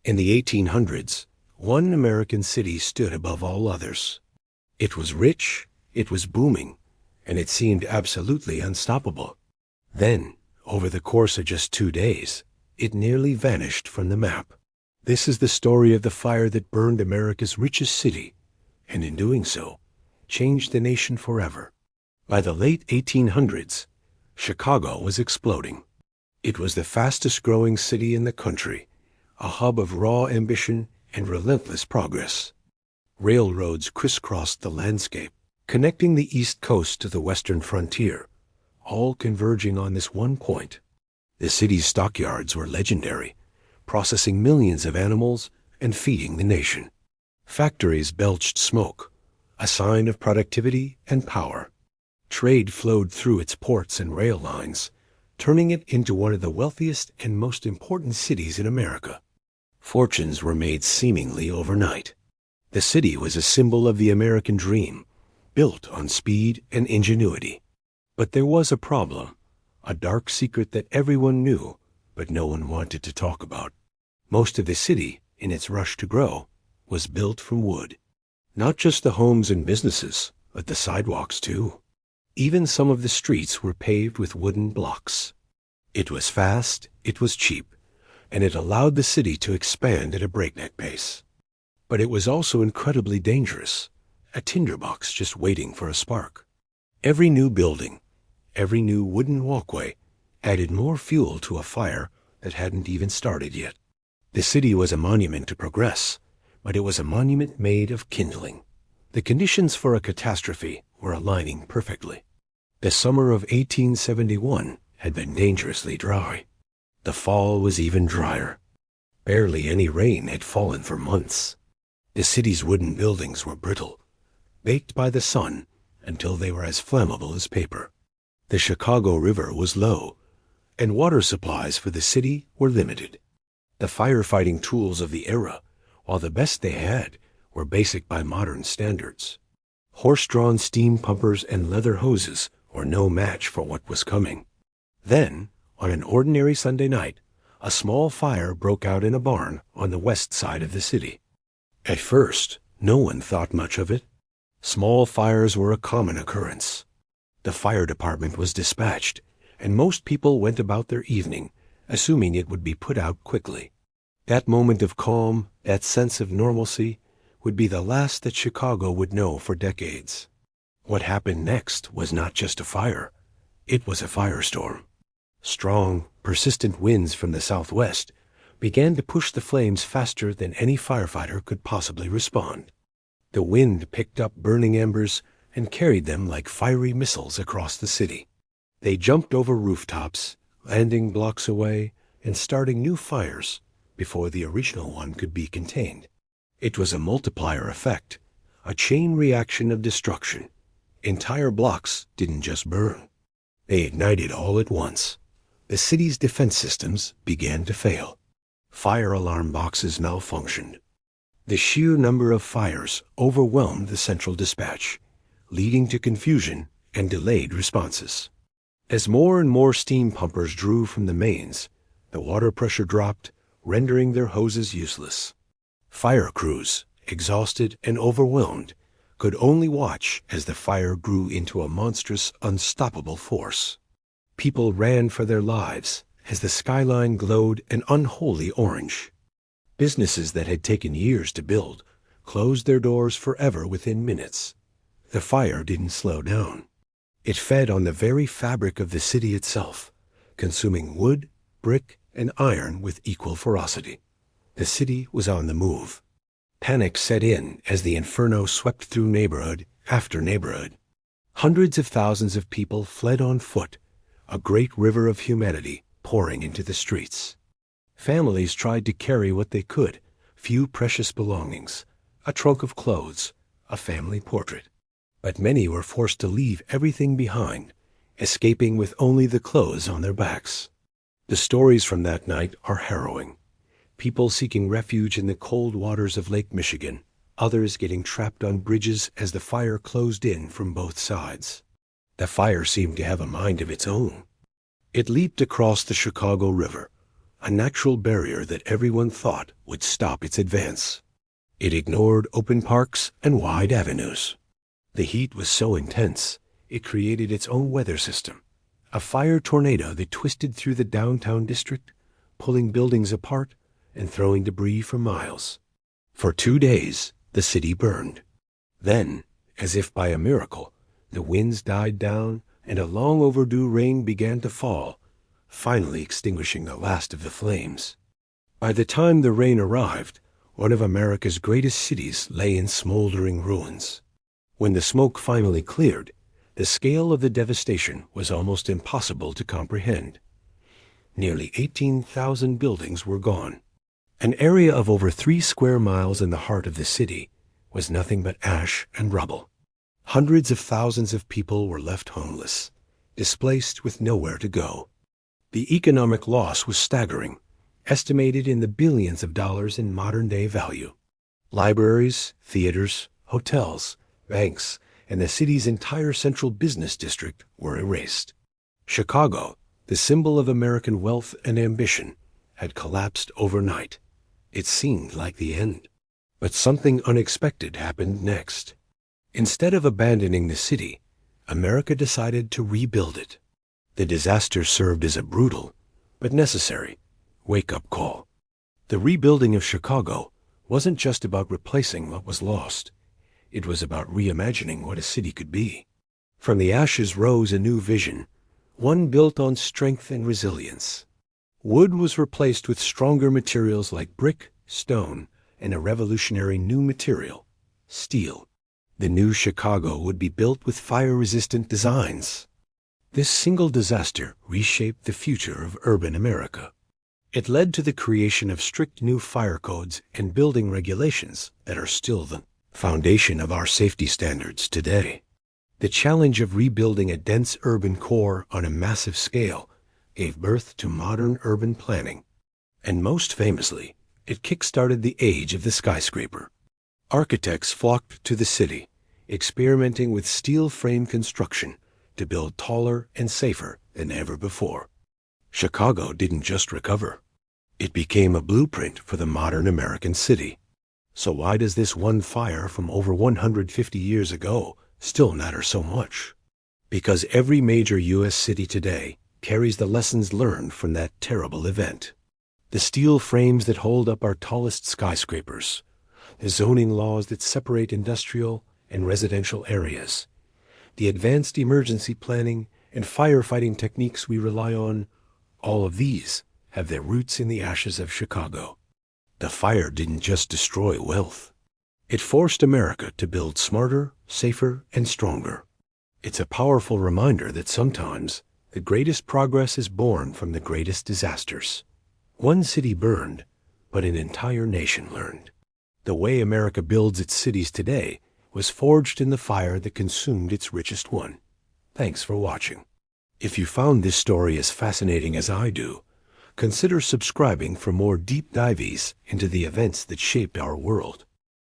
In the 1800s, one American city stood above all others. It was rich, it was booming, and it seemed absolutely unstoppable. Then, over the course of just 2 days, it nearly vanished from the map. This is the story of the fire that burned America's richest city, and in doing so, changed the nation forever. By the late 1800s, Chicago was exploding. It was the fastest-growing city in the country, a hub of raw ambition and relentless progress. Railroads crisscrossed the landscape, connecting the East Coast to the western frontier, all converging on this one point. The city's stockyards were legendary, processing millions of animals and feeding the nation. Factories belched smoke, a sign of productivity and power. Trade flowed through its ports and rail lines, turning it into one of the wealthiest and most important cities in America. Fortunes were made seemingly overnight. The city was a symbol of the American dream, built on speed and ingenuity. But there was a problem, a dark secret that everyone knew, but no one wanted to talk about. Most of the city, in its rush to grow, was built from wood. Not just the homes and businesses, but the sidewalks too. Even some of the streets were paved with wooden blocks. It was fast, it was cheap, and it allowed the city to expand at a breakneck pace. But it was also incredibly dangerous, a tinderbox just waiting for a spark. Every new building, every new wooden walkway added more fuel to a fire that hadn't even started yet. The city was a monument to progress, but it was a monument made of kindling. The conditions for a catastrophe were aligning perfectly. The summer of 1871 had been dangerously dry. The fall was even drier. Barely any rain had fallen for months. The city's wooden buildings were brittle, baked by the sun until they were as flammable as paper. The Chicago River was low, and water supplies for the city were limited. The firefighting tools of the era, while the best they had, were basic by modern standards. Horse-drawn steam pumpers and leather hoses were no match for what was coming. Then, on an ordinary Sunday night, a small fire broke out in a barn on the west side of the city. At first, no one thought much of it. Small fires were a common occurrence. The fire department was dispatched, and most people went about their evening, assuming it would be put out quickly. That moment of calm, that sense of normalcy, would be the last that Chicago would know for decades. What happened next was not just a fire. It was a firestorm. Strong, persistent winds from the southwest began to push the flames faster than any firefighter could possibly respond. The wind picked up burning embers and carried them like fiery missiles across the city. They jumped over rooftops, landing blocks away and starting new fires before the original one could be contained. It was a multiplier effect, a chain reaction of destruction. Entire blocks didn't just burn. They ignited all at once. The city's defense systems began to fail. Fire alarm boxes malfunctioned. The sheer number of fires overwhelmed the central dispatch, leading to confusion and delayed responses. As more and more steam pumpers drew from the mains, the water pressure dropped, rendering their hoses useless. Fire crews, exhausted and overwhelmed, could only watch as the fire grew into a monstrous, unstoppable force. People ran for their lives as the skyline glowed an unholy orange. Businesses that had taken years to build closed their doors forever within minutes. The fire didn't slow down. It fed on the very fabric of the city itself, consuming wood, brick, and iron with equal ferocity. The city was on the move. Panic set in as the inferno swept through neighborhood after neighborhood. Hundreds of thousands of people fled on foot, a great river of humanity pouring into the streets. Families tried to carry what they could, few precious belongings, a trunk of clothes, a family portrait. But many were forced to leave everything behind, escaping with only the clothes on their backs. The stories from that night are harrowing. People seeking refuge in the cold waters of Lake Michigan, others getting trapped on bridges as the fire closed in from both sides. The fire seemed to have a mind of its own. It leaped across the Chicago River, a natural barrier that everyone thought would stop its advance. It ignored open parks and wide avenues. The heat was so intense, it created its own weather system, a fire tornado that twisted through the downtown district, pulling buildings apart and throwing debris for miles. For 2 days, the city burned. Then, as if by a miracle, the winds died down and a long overdue rain began to fall, finally extinguishing the last of the flames. By the time the rain arrived, one of America's greatest cities lay in smoldering ruins. When the smoke finally cleared, the scale of the devastation was almost impossible to comprehend. Nearly 18,000 buildings were gone. An area of over 3 square miles in the heart of the city was nothing but ash and rubble. Hundreds of thousands of people were left homeless, displaced with nowhere to go. The economic loss was staggering, estimated in the billions of dollars in modern-day value. Libraries, theaters, hotels, banks, and the city's entire central business district were erased. Chicago, the symbol of American wealth and ambition, had collapsed overnight. It seemed like the end. But something unexpected happened next. Instead of abandoning the city, America decided to rebuild it. The disaster served as a brutal, but necessary, wake-up call. The rebuilding of Chicago wasn't just about replacing what was lost. It was about reimagining what a city could be. From the ashes rose a new vision, one built on strength and resilience. Wood was replaced with stronger materials like brick, stone, and a revolutionary new material, steel. The new Chicago would be built with fire-resistant designs. This single disaster reshaped the future of urban America. It led to the creation of strict new fire codes and building regulations that are still the foundation of our safety standards today. The challenge of rebuilding a dense urban core on a massive scale gave birth to modern urban planning. And most famously, it kick-started the age of the skyscraper. Architects flocked to the city, experimenting with steel frame construction to build taller and safer than ever before. Chicago didn't just recover. It became a blueprint for the modern American city. So why does this one fire from over 150 years ago still matter so much? Because every major U.S. city today carries the lessons learned from that terrible event. The steel frames that hold up our tallest skyscrapers, the zoning laws that separate industrial and residential areas, the advanced emergency planning and firefighting techniques we rely on, all of these have their roots in the ashes of Chicago. The fire didn't just destroy wealth. It forced America to build smarter, safer, and stronger. It's a powerful reminder that sometimes the greatest progress is born from the greatest disasters. One city burned, but an entire nation learned. The way America builds its cities today was forged in the fire that consumed its richest one. Thanks for watching. If you found this story as fascinating as I do, consider subscribing for more deep dives into the events that shaped our world.